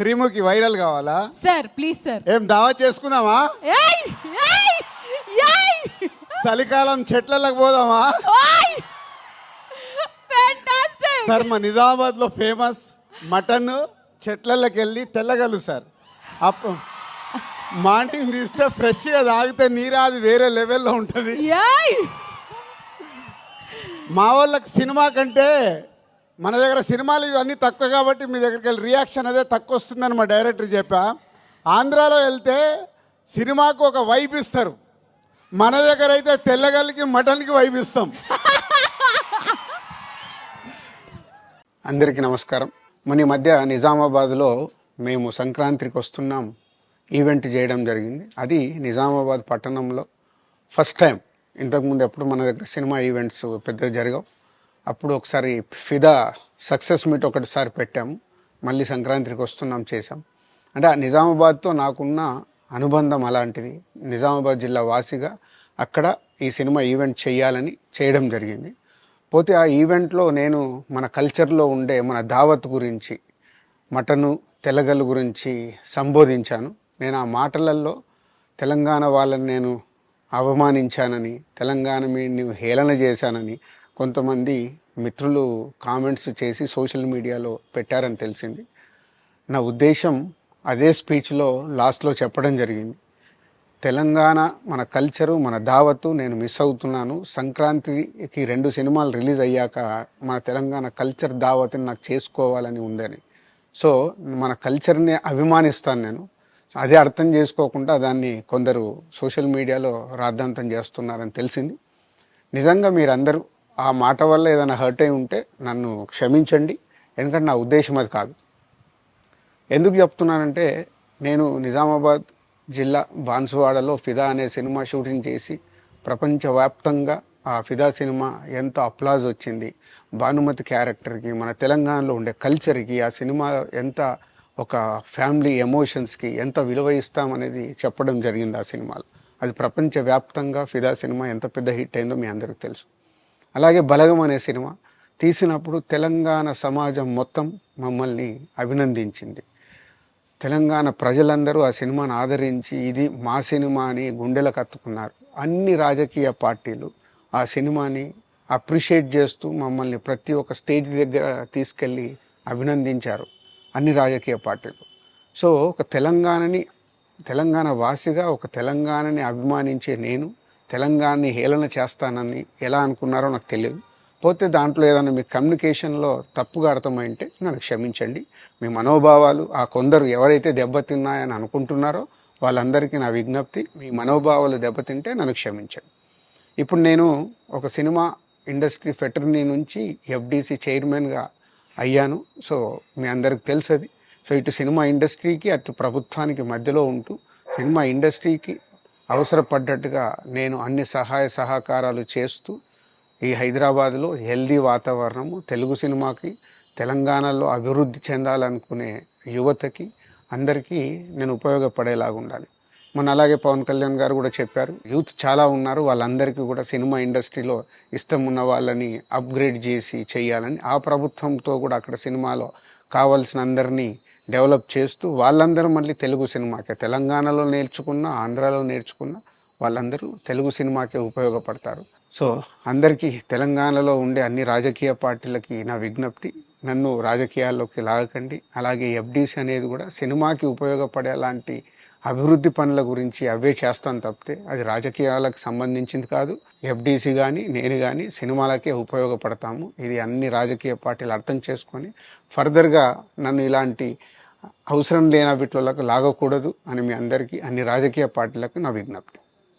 త్రిముఖి viral కావాలా sir please sir. ఏం దావా చేసుకుందామా? ఏయ్ ఏయ్ ఏయ్ చలికాలం చెట్లకు పోదామా? ఓయ్ ఫ్యాంటాస్టిక్ సార్ మా నిజామాబాద్ లో ఫేమస్ మటన్ చెట్లకి వెళ్ళి తెల్లగలు సార్. అప్పు మార్నింగ్ తీస్తే ఫ్రెష్గా తాగితే నీరు అది వేరే లెవెల్లో ఉంటుంది. ఏయ్ మా వాళ్ళకి సినిమా కంటే మన దగ్గర సినిమాలు ఇవన్నీ తక్కువ కాబట్టి మీ దగ్గరికి వెళ్ళి రియాక్షన్ అదే తక్కువ వస్తుందని మా డైరెక్టర్ చెప్పా. ఆంధ్రాలో వెళ్తే సినిమాకు ఒక వైబ్ ఇస్తారు, మన దగ్గర అయితే తెల్లగల్లికి మటన్కి వైబ్ ఇస్తాం. అందరికీ నమస్కారం. మన ఈ మధ్య నిజామాబాద్లో మేము సంక్రాంతికి వస్తున్నాం ఈవెంట్ చేయడం జరిగింది. అది నిజామాబాద్ పట్టణంలో ఫస్ట్ టైం. ఇంతకుముందు ఎప్పుడు మన దగ్గర సినిమా ఈవెంట్స్ పెద్దగా జరగవు. అప్పుడు ఒకసారి ఫిదా సక్సెస్ మీట్ ఒకటిసారి పెట్టాము, మళ్ళీ సంక్రాంతికి వస్తున్నాం చేసాం. అంటే నిజామాబాద్తో నాకున్న అనుబంధం అలాంటిది. నిజామాబాద్ జిల్లా వాసిగా అక్కడ ఈ సినిమా ఈవెంట్ చేయాలని చేయడం జరిగింది. పోతే ఆ ఈవెంట్లో నేను మన కల్చర్లో ఉండే మన దావత్ గురించి, మటను తెల్లగల్లు గురించి సంబోధించాను. నేను ఆ మాటలలో తెలంగాణ వాళ్ళని నేను అవమానించానని, తెలంగాణ మీద హేళన చేశానని కొంతమంది మిత్రులు కామెంట్స్ చేసి సోషల్ మీడియాలో పెట్టారని తెలిసింది. నా ఉద్దేశం అదే స్పీచ్లో లాస్ట్లో చెప్పడం జరిగింది. తెలంగాణ మన కల్చరు, మన దావత్తు నేను మిస్ అవుతున్నాను. సంక్రాంతికి 2 సినిమాలు రిలీజ్ అయ్యాక మన తెలంగాణ కల్చర్ దావత్ని నాకు చేసుకోవాలని ఉందని. సో మన కల్చర్ని అభిమానిస్తాను నేను. అదే అర్థం చేసుకోకుండా దాన్ని కొందరు సోషల్ మీడియాలో రాద్ధాంతం చేస్తున్నారని తెలిసింది. నిజంగా మీరందరూ ఆ మాట వల్ల ఏదైనా హర్ట్ అయి ఉంటే నన్ను క్షమించండి, ఎందుకంటే నా ఉద్దేశం అది కాదు. ఎందుకు చెప్తున్నానంటే, నేను నిజామాబాద్ జిల్లా బాన్సువాడలో ఫిదా అనే సినిమా షూటింగ్ చేసి ప్రపంచవ్యాప్తంగా ఆ ఫిదా సినిమా ఎంత అప్లాజ్ వచ్చింది, భానుమతి క్యారెక్టర్కి, మన తెలంగాణలో ఉండే కల్చర్కి, ఆ సినిమా ఎంత ఒక ఫ్యామిలీ ఎమోషన్స్కి ఎంత విలువ ఇస్తామనేది చెప్పడం జరిగింది ఆ సినిమాలో. అది ప్రపంచవ్యాప్తంగా ఫిదా సినిమా ఎంత పెద్ద హిట్ అయిందో మీ అందరికీ తెలుసు. అలాగే బలగం అనే సినిమా తీసినప్పుడు తెలంగాణ సమాజం మొత్తం మమ్మల్ని అభినందించింది. తెలంగాణ ప్రజలందరూ ఆ సినిమాను ఆదరించి ఇది మా సినిమా అని గుండెలకు హత్తుకున్నారు. అన్ని రాజకీయ పార్టీలు ఆ సినిమాని అప్రిషియేట్ చేస్తూ మమ్మల్ని ప్రతి ఒక్క స్టేజ్ దగ్గర తీసుకెళ్ళి అభినందించారు, అన్ని రాజకీయ పార్టీలు. సో ఒక తెలంగాణ వాసిగా ఒక తెలంగాణని అభిమానించే నేను తెలంగాణని హేళన చేస్తానని ఎలా అనుకున్నారో నాకు తెలియదు. పోతే దాంట్లో ఏదైనా మీ కమ్యూనికేషన్లో తప్పుగా అర్థమైంటే నన్ను క్షమించండి. మీ మనోభావాలు ఆ కొందరు ఎవరైతే దెబ్బతిన్నాయని అనుకుంటున్నారో వాళ్ళందరికీ నా విజ్ఞప్తి, మీ మనోభావాలు దెబ్బతింటే నన్ను క్షమించండి. ఇప్పుడు నేను ఒక సినిమా ఇండస్ట్రీ ఫెటర్నీ నుంచి ఎఫ్డిసి చైర్మన్గా అయ్యాను. సో మీ అందరికి తెలుసది. సో ఇటు సినిమా ఇండస్ట్రీకి అటు ప్రభుత్వానికి మధ్యలో ఉంటూ సినిమా ఇండస్ట్రీకి అవసరపడ్డట్టుగా నేను అన్ని సహాయ సహకారాలు చేస్తూ ఈ హైదరాబాద్లో హెల్దీ వాతావరణము, తెలుగు సినిమాకి, తెలంగాణలో అభివృద్ధి చెందాలనుకునే యువతకి అందరికీ నేను ఉపయోగపడేలాగా ఉండాలి. మన అలాగే పవన్ కళ్యాణ్ గారు కూడా చెప్పారు, యూత్ చాలా ఉన్నారు, వాళ్ళందరికీ కూడా సినిమా ఇండస్ట్రీలో ఇష్టం ఉన్న వాళ్ళని అప్గ్రేడ్ చేసి చేయాలని, ఆ ప్రభుత్వంతో కూడా అక్కడ సినిమాలో కావాల్సిన అందరినీ డెవలప్ చేస్తూ వాళ్ళందరూ మళ్ళీ తెలుగు సినిమాకే, తెలంగాణలో నేర్చుకున్న, ఆంధ్రాలో నేర్చుకున్న వాళ్ళందరూ తెలుగు సినిమాకే ఉపయోగపడతారు. సో అందరికీ తెలంగాణలో ఉండే అన్ని రాజకీయ పార్టీలకి నా విజ్ఞప్తి, నన్ను రాజకీయాల్లోకి లాగకండి. అలాగే ఎఫ్డిసి అనేది కూడా సినిమాకి ఉపయోగపడే లాంటి అభివృద్ధి పనుల గురించి అవే చేస్తాను తప్పితే అది రాజకీయాలకు సంబంధించింది కాదు. ఎఫ్డిసి కానీ నేను కానీ సినిమాలకే ఉపయోగపడతాము. ఇది అన్ని రాజకీయ పార్టీలు అర్థం చేసుకొని ఫర్దర్గా నన్ను ఇలాంటి అవసరం లేని వీటిలోకి లాగకూడదు అని మీ అందరికీ, అన్ని రాజకీయ పార్టీలకు నా విజ్ఞప్తి.